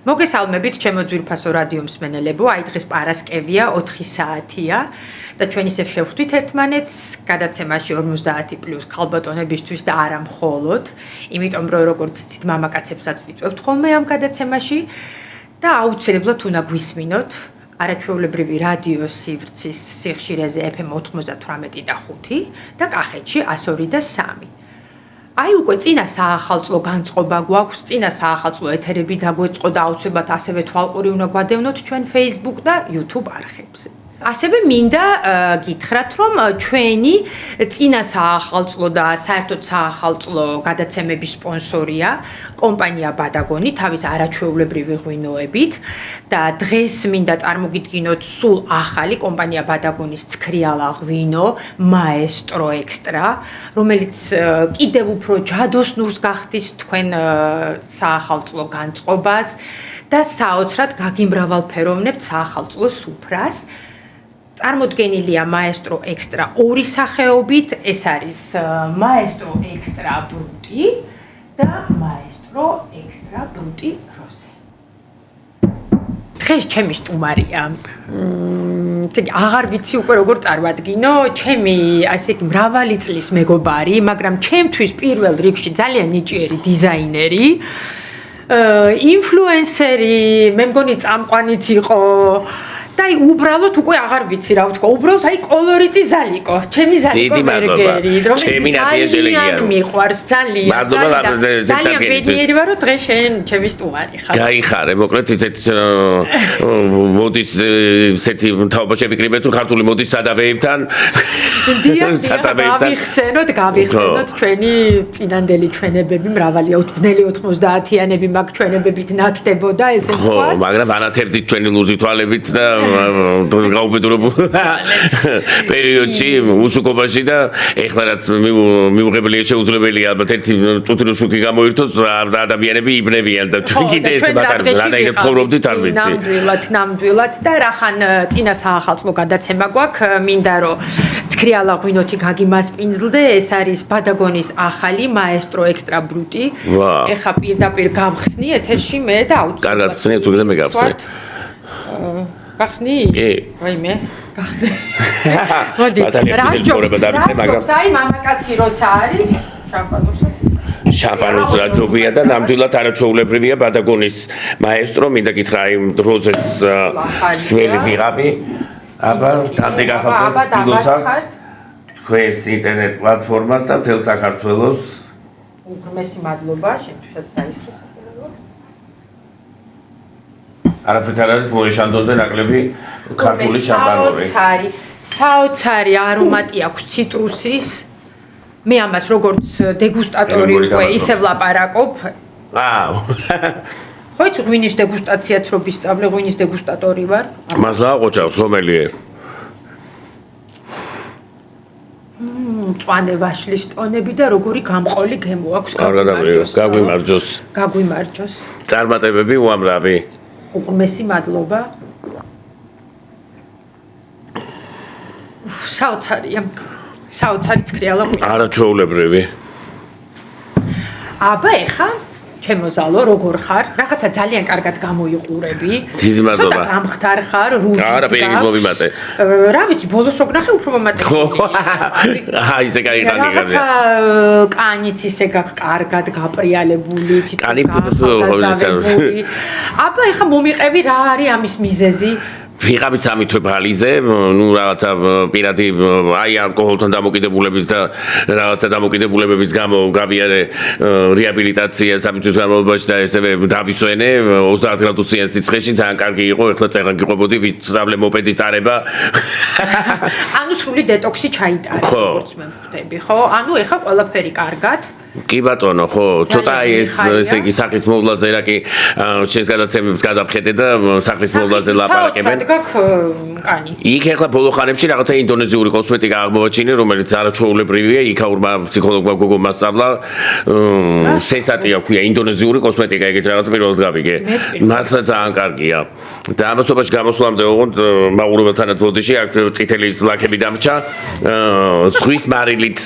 მოგესალმებით ჩემო ძვირფასო რადიო მსმენელებო, აი დღეს პარასკევია 4 საათია და ჩვენ ისევ შევხვდით ერთმანეთს გადაცემაში 50+ ქალბატონებისთვის და არა მხოლოდ, იმიტომ რომ როგორც ცით მამაკაცებსაც ვიწვევთ ხოლმე ამ გადაცემაში და აუცილებლად უნდა გვისმინოთ არაჩვეულებრივი რადიო სივრცის სიხშირეზე FM 98.5 და კახეთში 102 და 3. აი უკვე წინა საახალწლო განწყობა გვაქვს, წინა საახალწლო ეთერები დაგვეწყო და აუცილებლად ასევე თვალყური უნდა გვადევნოთ ჩვენ Facebook და YouTube არხებზე. ასევე მინდა გითხრათ, რომ ჩვენი წინა საახალწლო და საერთოდ საახალწლო გადაცემების სპონსორია კომპანია ბადაგონი თავის არაჩვეულებრივი ღვინოებით და დღეს მინდა წარმოგიდგინოთ სულ ახალი კომპანია ბადაგონის ცქრიალა ღვინო მაესტრო ექსტრა, რომელიც კიდევ უფრო ჯადოსნურს გახდის თქვენ საახალწლო განწყობას და საოცრად გაგიმრავალფეროვნებთ საახალწლო სუფრას. წარმოდგენილია მაესტრო ექსტრა ორი სახეობით, ეს არის მაესტრო ექსტრა ბრუტი და მაესტრო ექსტრა ბრუტი როზე. დღეს ჩემი სტუმარია. აღარ ვიცი უკვე როგორ წარმადგინო, ჩემი ასე იგი მრავალი წლის მეგობარი, მაგრამ ჩემთვის პირველ რიგში ძალიან ნიჭიერი დიზაინერი, ინფლუენსერი, მე მგონი წამყვანიც იყო. და აი უბრალოდ უკვე აღარ ვიცი რა ვთქვა, უბრალოდ აი კოლორიტი ზალიკო, ჩემი ზალიკო ბერგერი, რომელიც ძალიან მიყვარს, ძალიან ბედნიერი ვარ, რომ დღეს შენ ჩემი სტუმარი ხარ. გაიხარე, მოკლედ ისეთ მოდის ესეთი თაობა შევიკრიბეთ, თუ ქართული მოდის სადავეებთან. გავიხსენოთ ჩვენი წინანდელი ჩვენებები, მრავალია, ბნელი 90-იანები მაგ ჩვენებებით ნათდებოდა, ესე ვთქვა. ხო, მაგრამ ანათებდით ჩვენი ლურჯი თვალებით და გაუბედურებულ პერიოდში უსუქობაში და ეხლა რაც მიუღებელია შეუძლებელია ალბათ ერთი წუთი რო შუქი გამოირთოს ადამიანები იბნევიან და ჩვენ კიდე ეს რანაირად ცხოვრობდით არ ვიცი. ნამდვილად და რახან წინა საახალწლო გადაცემა გვაქვს, მინდა რომ ცქრიალა ღვინოთი გაგიმასპინძლდე, ეს არის ბადაგონის ახალი მაესტრო ექსტრა ბრუტი. ეხა პირდაპირ გავხსნი ეთერში მე და აუცილებლად. კარგად ხსნი, თუ გინდა მე გავხსნი. გახსნი? ვაიმე, გახსნი. მოდი, რა ჯობია დავიწყე, მაგრამ აი მამაკაცი როცა არის, შამპანოს რაჯობია და ნამდვილად არაჩვეულებრივია ბადაგონის მაესტრო, მინდა გითხრა აი როზეს სველი ვიღავი. აბა, თანდი გახალწეს ფილოცავს თქვენს ინტერნეტ პლატფორმას და მთელ საქართველოს. უღრმესი მადლობა, შენთვისაც დაისხეს. არაფერთ არ არის მოეშანდოზე ნაკლები ქართული შამპანური. საოცარი არომატი აქვს ციტრუსის. მე ამას როგორც დეგუსტატორი უკვე ისევ ლაპარაკობ. ხო იცი ღვინის დეგუსტაციაც რო ვისწავლე, ღვინის დეგუსტატორი ვარ. მართლა აყოჭავს სომელიე. მწვანე ვაშლის ტონები და როგორი გამყოლი გემო აქვს. გაგვიმარჯოს. გაგვიმარჯოს. წარმატებები უამრავი. უღრმესი მადლობა. საოცარია. საოცარი ცქრიალა ღვინო. არაჩვეულებრივი. აბა ეხა ჩემო ზალო როგორ ხარ? რაღაცა ძალიან კარგად გამოიყურები. დიდი მადლობა. ცოტა გამხდარ ხარ, რუჯი. არა, პირიქით მოვიმატე. რა ვიცი, ბოლოს რო გნახე უფრო მომატე. აი, ესე გაიგანი. რაღაცა კანიც ისე კარგად გაპრიალებული, კანი აბა ეხა მომიყევი რა არის ამის მიზეზი? ვიღავი სამი თვეფალიზე, ნუ რაღაცა პირადი აი ალკოჰოლთან დამოკიდებულების და რაღაცა დამოკიდებულებების გამო გავიარე რეაბილიტაცია სამი თვის განმავლობაში და ესევე დავისვენე 30 გრადუსიან სიცხეში, ძალიან კარგი იყო, ეხლა წეგან გიყვებოდი ვისწავლე მოპედის ტარება. ანუ სრული დეტოქსი ჩაიტარა, როგორც მე ვხვდები, ხო? ანუ ეხა ყველაფერი კარგად. კი ბატონო, ხო, ცოტა ესე იგი სახლის მოვლაზე რა კი შენს გადაცემებს გადავხედე და სახლის მოვლაზე ლაპარაკებენ. კანი. იქ ახლა ბოლო ხანებში რაღაცა ინდონეზიური კოსმეტიკა აღმოვაჩინე, რომელიც არაჩვეულებრივია, იქაურმა ფსიქოლოგმა გოგომა სწავლა, სენსატია ქვია ინდონეზიური კოსმეტიკა, ეგეთ რაღაც პირველად გავიგე. მართლა ძალიან კარგია. და ამასობაში გამოსვლამდე ოღონდ მაყურებელთანაც ბოდიში აქ წითელი ლაქები დამრჩა. ზღვის მარილით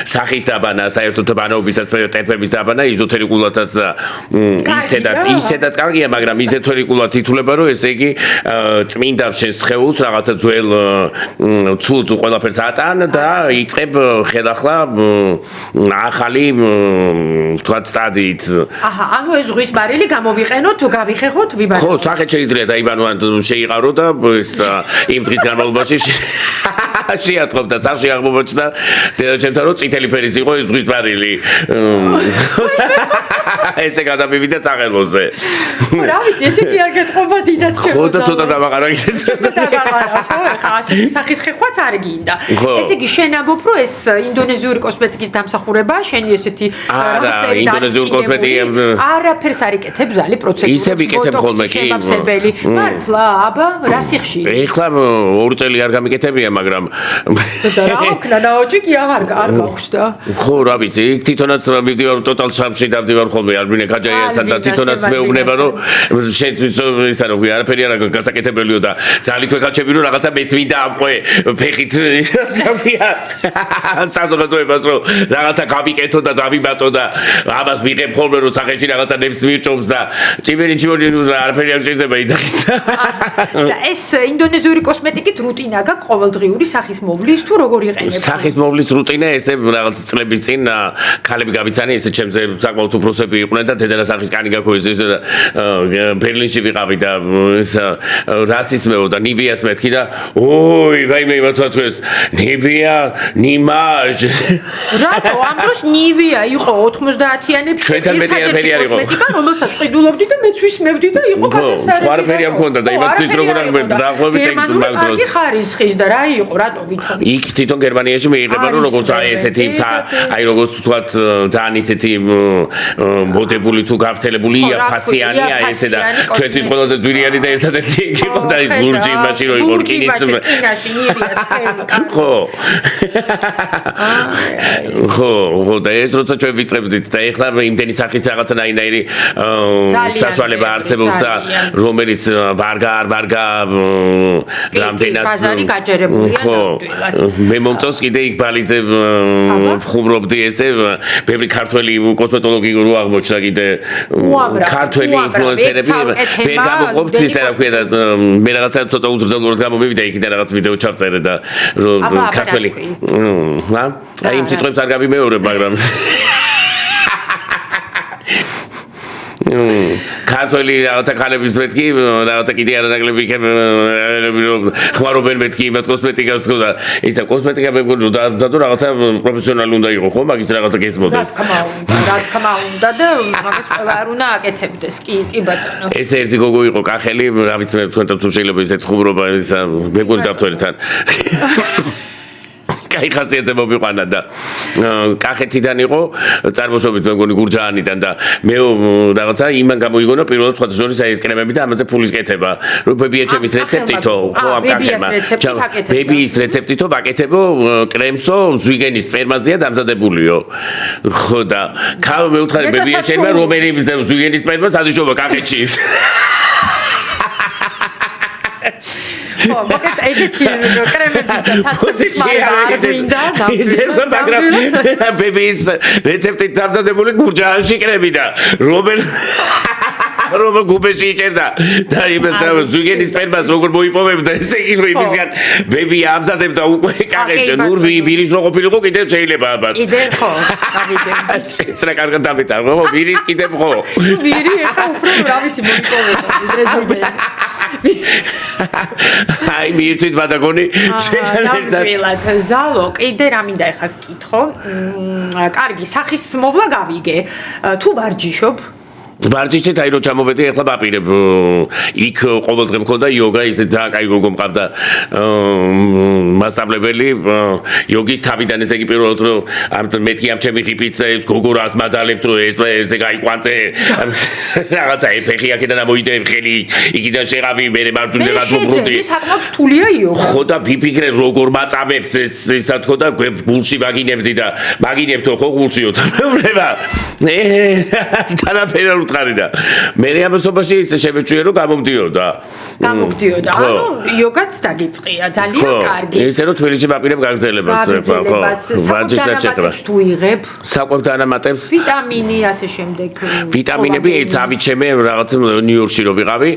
სახის დაბანა საერთოდ ბანაობ მზადობისას ტერფების დაბანა იზოთერიკულადაც და ისედაც კარგია, მაგრამ იზოთერიკულად ითვლება, რომ ესე იგი წმინდა შენს სხეულს რაღაცა ძველ ცუდ ყველაფერს ატან და იწყებ ხელახლა ახალი თქვა სტადიით. აჰა, ანუ ეს ზღვის ბარელი გამოვიყენოთ, გავიხეხოთ, ვიბაროთ. ხო, სახეთ შეიძლება დაიბანო ან შეიყარო და ეს იმ დღის განმავლობაში შეატყობ და სახში აღმოჩნდა დედაჩემთან რომ წითელი ფერის იყო ეს ზღვის ბარელი. ესე გადამივიდა სახელოზე. რა ვიცი, ესე კი არ გეტყობა დიდად ჩემო. ხო და ცოტა დავაყარა კიდეც. დავაყარა, ხო, ხა ასეთი სახის ხეხვაც არ გინდა. ესე იგი შენ ამბობ, რომ ეს ინდონეზიური კოსმეტიკის დამსახურება, შენი ესეთი რაღაცნაირი ინდონეზიური კოსმეტიკა არაფერს არ იკეთებ ზალი პროცედურას. ისევ იკეთებ ხოლმე კი. მართლა, აბა, რა სიხში? ეხლა 2 წელი არ გამიკეთებია, მაგრამ და რა ოქნა დაოჭი კი აღარ გაქვს და. ხო, რა ვიცი, იქ თვითონაც მივდივარ ტოტალ შამში დავდივარ ხოლმე არბინე ქაჯაიასთან და თვითონაც მეუბნება რომ შენ ისა რომ არაფერი არ გასაკეთებელიო და ძალით ვეკაჩები რომ რაღაცა მეც მინდა ამყვე ფეხით სამია საზოგადოებას რომ რაღაცა გავიკეთო და დავიბატო და ამას ვიღებ ხოლმე რომ სახეში რაღაცა ნებს მირჭობს და ჭიმენი არაფერი არ შეიძლება იძახის და ეს ინდონეზიური კოსმეტიკით რუტინა გაქვს ყოველდღიური სახის მოვლის თუ როგორ იყენებ? სახის მოვლის რუტინა ესე რაღაც წლების წინ ქალები გავიცანი ესე ჩემზე საკმაოდ უფროსები იყვნენ და დედა სახის კანი გაქოეს ეს და ბერლინში ვიყავი და ეს რასიზმეო და ნივიას მეთქი და ოი ვაიმე იმათვა თქვეს ნივია ნიმაჟ რატო ამ დროს ნივია იყო 90-იანებში ჩვენთან მეტი არაფერი არ იყო კოსმეტიკა რომელსაც ყიდულობდი და მეც ვისმევდი და იყო გადასარევი სხვა არაფერი არ მქონდა და იმათთვის როგორ დაახლოებით ეგ მაგდროს ხარისხის და რა იყო რატო ვითომ იქ თვითონ გერმანიაში მიიღება რომ როგორც აი ესეთი აი როგორც ვთქვათ ძალიან ისეთი მოდებული თუ გავრცელებულია ფასიანია ესე და ჩვენთვის ყველაზე ძვირიანი და ერთადერთი იქ იყო და ის ლურჯი იმაში რომ იყო რკინის კინაში ნივიას ხელი ხო და ეს როცა ჩვენ ვიწყებდით და ეხლა იმდენი სახის რაღაცნაირი საშუალება არსებობს და რომელიც ვარგა რამდენად ბაზარი გაჯერებულია ნამდვილად მე მომწონს კიდე იქ ბალიზე ვხუმრობდი ესე ბევრი ქართველი კოსმეტოლოგი რო აღმოჩნდა კიდე ქართველი ინფლუენსერები ვერ გამოყოფთ ისე რა ქვია და მე რაღაცა ცოტა უძრდელურად გამომივიდა იქიდან რაღაც ვიდეო ჩავწერე და რომ ქართველი აი იმ სიტყვებს არ გავიმეორებ მაგრამ ქართველი რაღაცა ქალების მეთქი რაღაცა კიდე არანაკლები ხმარობენ მეთქი იმათ კოსმეტიკას თქო და ისა კოსმეტიკა მე მგონი და რაღაცა პროფესიონალი უნდა იყო ხო მაგის რაღაცა გესმოდეს რა თქმა უნდა და მაგას ყველა არ უნდა აკეთებდეს კი ბატონო ეს ერთი გოგო იყო კახელი რა ვიცი მე თქვენთან თუ შეიძლება ისეთ ხუმრობა ისა მე მგონი დავთვალეთ კაი ხასიათზე მომიყვანა და კახეთიდან იყო წარმოშობით მე მგონი გურჯაანიდან და მე რაღაცა იმან გამოიგონა პირველად სხვა ზორის აი ეს კრემები და ამაზე ფულის კეთება რომ ბებიაჩემის რეცეპტითო ხო ამ კახემა ბებიის რეცეპტითო ვაკეთებო კრემსო ზვიგენის სპერმაზეა დამზადებულიო ხო და მე უთხარი ბებიაჩემმა რომელიც ზვიგენის სპერმას ადიშობა კახეთში მაგათ ეგეთი კრემების და საწვდის მაგრამ არ გვინდა მაგრამ ბებიის რეცეპტით დამზადებული გურჯაანში კრემი და რომ გუბეში იჭერდა და იმას ზვიგენის სპერმას როგორ მოიპოვებდა ესე იგი რომ იმისგან ბები ამზადებდა უკვე კახეთში ნუ ვირის რო ყოფილიყო კიდევ შეიძლება ალბათ კიდე ხო გავიგე შეცრა კარგად დამეწარ ხო ვირის კიდევ ხო ვირი ეხა უფრო რა ვიცი მოიპოვებდა დრეზობენ აი მირთვით ბადაგონი ნამდვილად ზალო კიდე რა მინდა ეხა გკითხო კარგი სახის მოვლა გავიგე თუ ვარჯიშობ ვარჯიშით აი რო ჩამოვედი ახლა ვაპირებ იქ ყოველდღე მქონდა იოგა ისე ძალიან კაი გოგო მყავდა მასწავლებელი იოგის თავიდან ესე იგი პირველად რომ მეთქი ამ ჩემი ღიფით ეს გოგო რას მაძალებს რომ ესე გაიყვანწე რაღაცა ეფეხი აქედან ამოიდე ხელი იქიდან შეღავი მე მარჯვნივ გადმობრუნდი საკმაოდ რთულია იოგა ხო და ვიფიქრე როგორ მაწამებს ეს ისა თქო და გულში მაგინებდი და მაგინებთო ხო გულშიო და მეუბნება თანაფერა უთხარი და მე ამასობაში ისე შემეჩვია რომ გამომდიოდა. ანუ იოგაც დაგიწყია, ძალიან კარგი. ისე რომ თბილისში ვაპირებ გაგრძელებას, ვარჯიშს თუ იღებ. საკვებ დანამატებს. ვიტამინი ასე შემდეგ. ვიტამინები ავიჩემე რაღაც ნიუ-იორკში რო ვიყავი,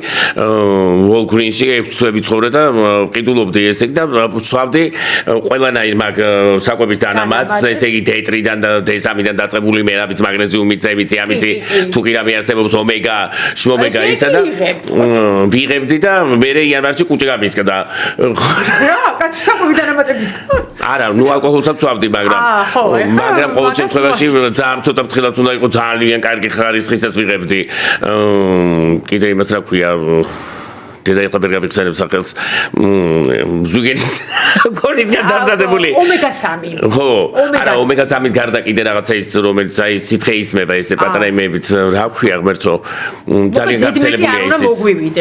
ვოლგრინში 6 თვე ცხოვრე და ყიდულობდი ესე და ვსვავდი ყველანაირ მაგ საკვების დანამატს, ესე იგი D3-დან და D3-დან დაწყებული მერაბიც მაგნეზიუმით, ამით, თუ კი რამე არსებობს ომეგა, შმომეგა ისა და ვიღებდი და მე იანვარში კუჭი გამისკდა. რა, კაცი საკვები დანამატების. არა, ნუ ალკოჰოლსაც ვსვავდი, მაგრამ ყოველ შემთხვევაში ძალიან ცოტა ფრთხილად უნდა იყოს, ძალიან კარგი ხარისხისაც ვიღებდი. კიდე იმას რა ქვია დედა იყო ვერ გავიხსენებ სახელს ზუგენის გორისგან დამზადებული ომეგა-3 ხო არა ომეგა-3-ის გარდა კიდე რაღაცა ის რომელიც აი სითხე ისმება ესე პატარა იმებით რა ქვია ღმერთო ძალიან გაგრძელებულია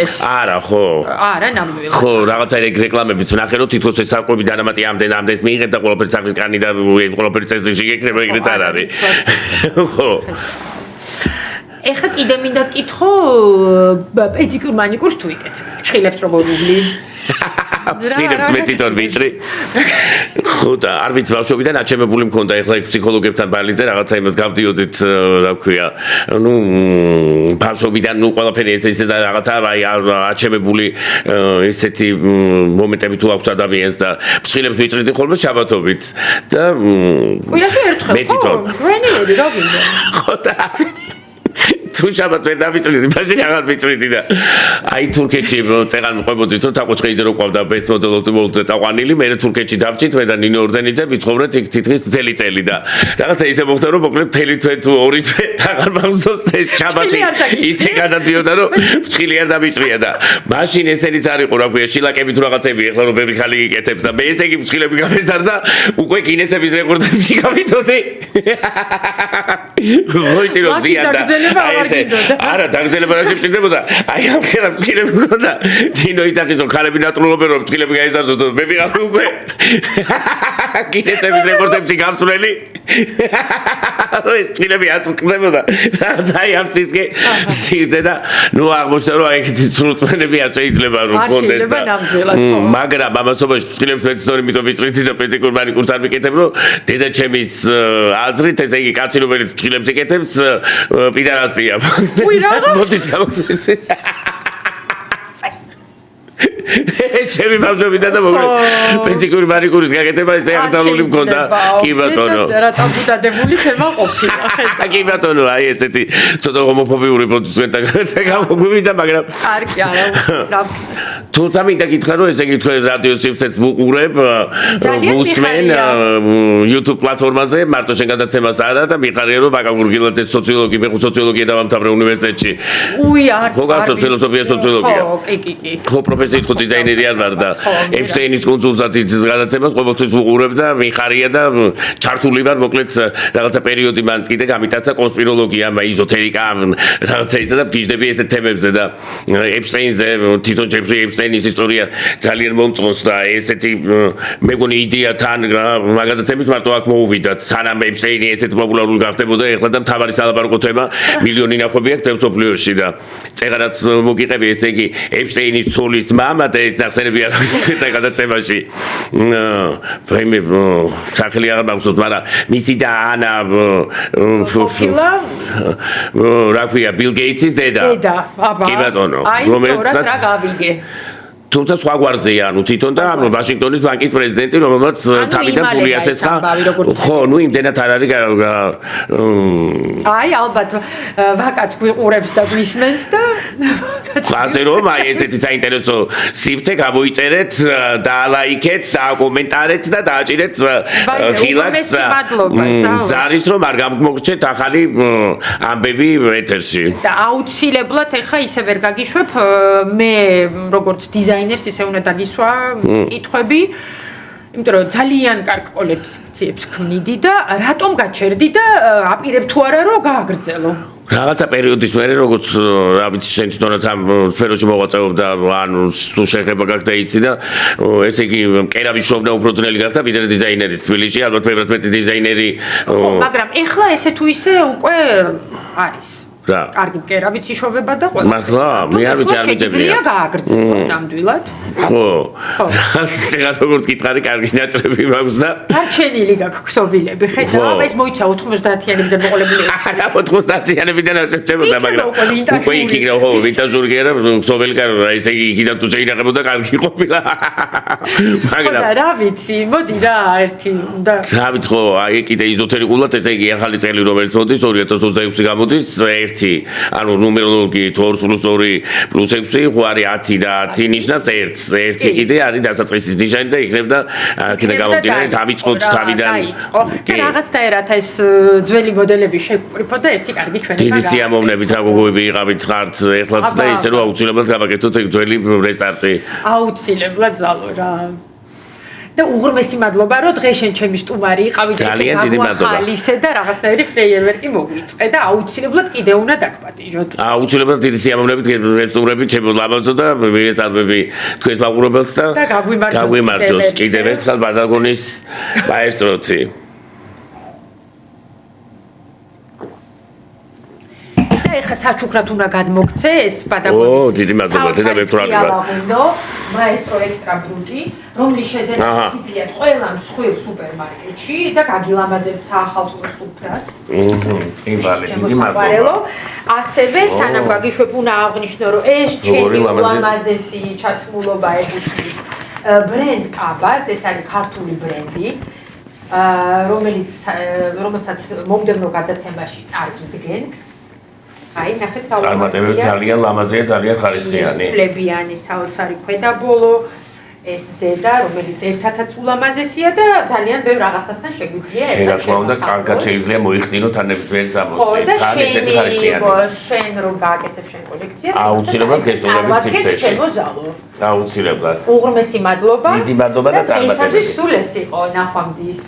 ისიც არა ხო არა ნამდვილად ხო რაღაცა რეკლამებიც ვნახე რომ თითქოს ეს საკვები დანამატი ამდენს მიიღებ და ყველაფერი სახლის კანი და ყველაფერი წესში გეკრება ეგრეც არ არის ხო ეხლა კიდე მინდა გკითხო პედიკურ მანიკურს თუ იკეთებ ფრჩხილებს როგორ უვლი ფრჩხილებს მე თვითონ ვიჭრი ხო და არ ვიცი ბავშვობიდან აჩემებული მქონდა ეხლა ფსიქოლოგებთან ბალიზე რაღაცა იმას გავდიოდით რა ქვია ნუ ბავშვობიდან ნუ ყველაფერი ესე და რაღაცა აი აჩემებული ესეთი მომენტები თუ აქვს ადამიანს და ფრჩხილებს ვიჭრიდი ხოლმე შაბათობით და მე თვითონ რენიერი რა გინდა ხო და თუ შაბათს ვერ დავიწრიდი, მაშინ აღარ ვიწრიდი და აი თურქეთში წეღან მყვებოდით რომ თაყუჭყიძე რო ყავდა best model-ზე წაყვანილი, მე თურქეთში დავჭით მე და ნინო ორდენიძე ვიცხოვრეთ იქ თითქმის მთელი წელი და რაღაცა ისე მოხდა რომ მოკლედ მთელი თვე თუ ორი თვე აღარ მახსოვს ეს შაბათი ისე გადადიოდა რომ ფრჩხილი არ დავიწრია და მაშინ ესენიც არ იყო რა ქვია შილაკები თუ რაღაცები ეხლა რომ ბევრი ხალი იკეთებს და მე ესე იგი ფრჩხილები გამეზარდა უკვე გინესების რეკორდებში გავიდოდი ხოიცი რომ ზიანდა არა დაგრძელება რა შეჭდებოდა აი ამ ხერა ფრჩხილები მქონდა ნინო იცახის რომ ხალები ნატრულობენ რომ ფრჩხილები გაიზარდოთ მე ვიყავი უკვე გინესების რეკორდებში გამსვლელი რომ ეს ფრჩხილები აწუხდებოდა რაც აი ამ სიგზე და ნუ აღმოჩნდა რომ აი ეგეთი სრულწმენები არ შეიძლება რომ გქონდეს და მაგრამ ამასობაში ფრჩხილებს მეცნორი მითო ვიწრითი და პედიკურ მანიკურს არ ვიკეთებ რომ დედა ჩემის აზრით ესე იგი კაცი რომელიც ფრჩხილებს იკეთებს პიდარასტია უი რა მოდის გამოწეს ჩემი ბავშვობიდან და მოკლედ პედიკური მანიკურის გაკეთება ესე აქტუალური მქონდა კი ბატონო რა ტაბუდადებული თემა ყოფილა კი ბატონო აი ესეთი ცოტა ჰომოფობიური პროდუქტი გამოგვივიდა მაგრამ კარგი არა თუმცა მინდა გითხრა რომ ესე იგი თქვენ რადიო სივრცეც ვუყურებ ვუსმენ YouTube პლატფორმაზე მარტო შენ გადაცემას არა და მიხარია რომ ბაკა გურგილაძე სოციოლოგი მე სოციოლოგია დავამთავრე უნივერსიტეტში უი არ ხო გასწავლ ფილოსოფია სოციოლოგია ხო კი ხო პროფესიით ხო დიზაინერი არ ვარ და ეპშტეინის კონსულტანტი გადაცემას ყოველთვის ვუყურებ და მიხარია და ჩართული ვარ მოკლედ რაღაცა პერიოდი მან კიდე გამიტაცა კონსპიროლოგია ეზოთერიკა რაღაცა ისა და გიждები ესეთ თემებზე და ეპშტეინზე თვითონ ჯეფრი ეპშტეინის ისტორია ძალიან მომწონს და ესეთი მეგონი იდეა თან მაგადაცემის მარტო აქ მოუვიდა სანამ ეპშტეინი ესეთ პოპულარული გახდებოდა ეხლა და მთავარი სალაპარაკო თემა მილიონი ნახვები აქვს თემსოფლიოში და წეღარაც მოგიყევი ესე იგი ეპშტეინის ცოლის მამა და ეს ნახსენები არ აქვს და გადაცემაში მე სახელი აღარ მახსოვს მაგრამ მისი და ანა რა ქვია ბილ გეიტსის დედა კი ბატონო რომელიც რა გავიგე თუმცა სხვა გვარზეა ანუ თვითონ და ვაშინგტონის ბანკის პრეზიდენტი რომელმაც თავიდან ფული ასესხა ხო ნუ იმდენად არ არის აი ალბათ ვაკაც გვიყურებს და გვისმენს და ასე რომ აი ესეთი საინტერესო სივრცე გამოიწერეთ და ლაიქეთ და კომენტარეთ და დააჭირეთ ხილაკს ზარის რომ არ გამოგჩეთ ახალი ამბები ეთერში და აუცილებლად ეხა ისე ვერ გაგიშვებ მე როგორც დიზაინერს ისე უნდა დაგისვა კითხვები იმიტომ რომ ძალიან კარგ კოლექციებს ქმნიდი და რატომ გაჩერდი და აპირებ თუ არა რომ გააგრძელო რაღაცა პერიოდის მერე როგორც რა ვიცი შენ თვითონაც ამ სფეროში მოღვაწეობდა ან თუ შეხება გახდა იცი და ესე იგი კერავის შოვნა უფრო ძნელი გახდა ვიდრე დიზაინერის თბილისში ალბათ ბევრად მეტი დიზაინერი მაგრამ ეხლა ესე თუ ისე უკვე არის კარგი კერავით იშოვება და ყველა მართლა მე არ ვიცი არ ვიცი შეიძლება გააგრძელოთ ნამდვილად ხო რაც ცეღარ როგორც გითხარი კარგი ნაჭრები მაქვს და არჩენილი გაქვს ქსოვილები ხედავ ეს მოიცა 90-იანებიდან მოყოლებული არა 90-იანებიდან არ შეჭებოდა მაგრამ უკვე იქიგრა ხო ვინტაჟური კი არა ქსოველი კარგი ესე იგი იქიდან თუ შეინახებოდა კარგი ყოფილა მაგრამ რა ვიცი მოდი რა ერთი უნდა რა ვიცი ხო აი კიდე იზოთერიკულად ესე იგი ახალი წელი რომელიც მოდის 2026 გამოდის ანუ ნუმეროლოგიით 2+2+6 ხო არის 10 და 10 ნიშნავს 1-ს. 1 კიდე არის დასაწყისის ნიშანი და იქნებ და კიდე გამომდინარე დავიწყოთ თავიდან. და რაღაცნაირად ეს ძველი მოდელები შეგვრიფო და ერთი კარგი ჩვენება დიდი სიამოვნებით რა გოგოები იყავით ხართ ეხლაც და ისე რომ აუცილებლად გავაკეთოთ ეგ ძველი რესტარტი. აუცილებლად ზალო რა. და უღრმესი მადლობა რომ დღეს შენ ჩემი სტუმარი იყავი და ესე გამოახალისე და რაღაცნაირი ფეიერვერკი მოგვიწყე და აუცილებლად კიდე უნდა დაგპატიჟოთ. აუცილებლად დიდი სიამოვნებით რესტავრებით ჩემო ლამაზო და მიესალმები თქვენს მაყურებელს და გაგვიმარჯოს კიდევ ერთხელ ბადალგონის მაესტროცი. ეხა საჩუქრად უნდა გადმოგცე ეს ბადაგონის დიდი მადლობა დედამეფრალება მაესტრო ექსტრა ბრუტი რომლის შეძენა შეგიძლიათ ყველა მსხვილ სუპერმარკეტში და გაგილამაზებთ საახალწლო სუფრას დიდი მადლობა ასევე სანამ გაგიშვებ უნდა აღნიშნო რომ ეს ჩემი ულამაზესი ჩაცმულობა ეკუთვნის ბრენდ კაბას ეს არის ქართული ბრენდი რომელსაც მომდევნო გადაცემაში წარგიდგენ აი ნახეთ რა წარმატებები ძალიან ლამაზია ძალიან ხარისხიანი ფლებიანი საოცარი ქვედაბოლო ეს ზედა რომელიც ერთადაც ულამაზესია და ძალიან ბევრ რაღაცასთან შეგვიძლია ერთად შენ რა თქმა უნდა კარგად შეიძლება მოიხდინოთ ან ნებისმიერ замოცე თან ესეთი ხარისხიანი შენ რომ გააკეთებ შენ კოლექციას აუცილებლად გესტოლებით ციფრში აუცილებლად უღრმესი მადლობა დიდი მადლობა და წარმატებები დღეისათვის სულ ეს იყო ნახვამდის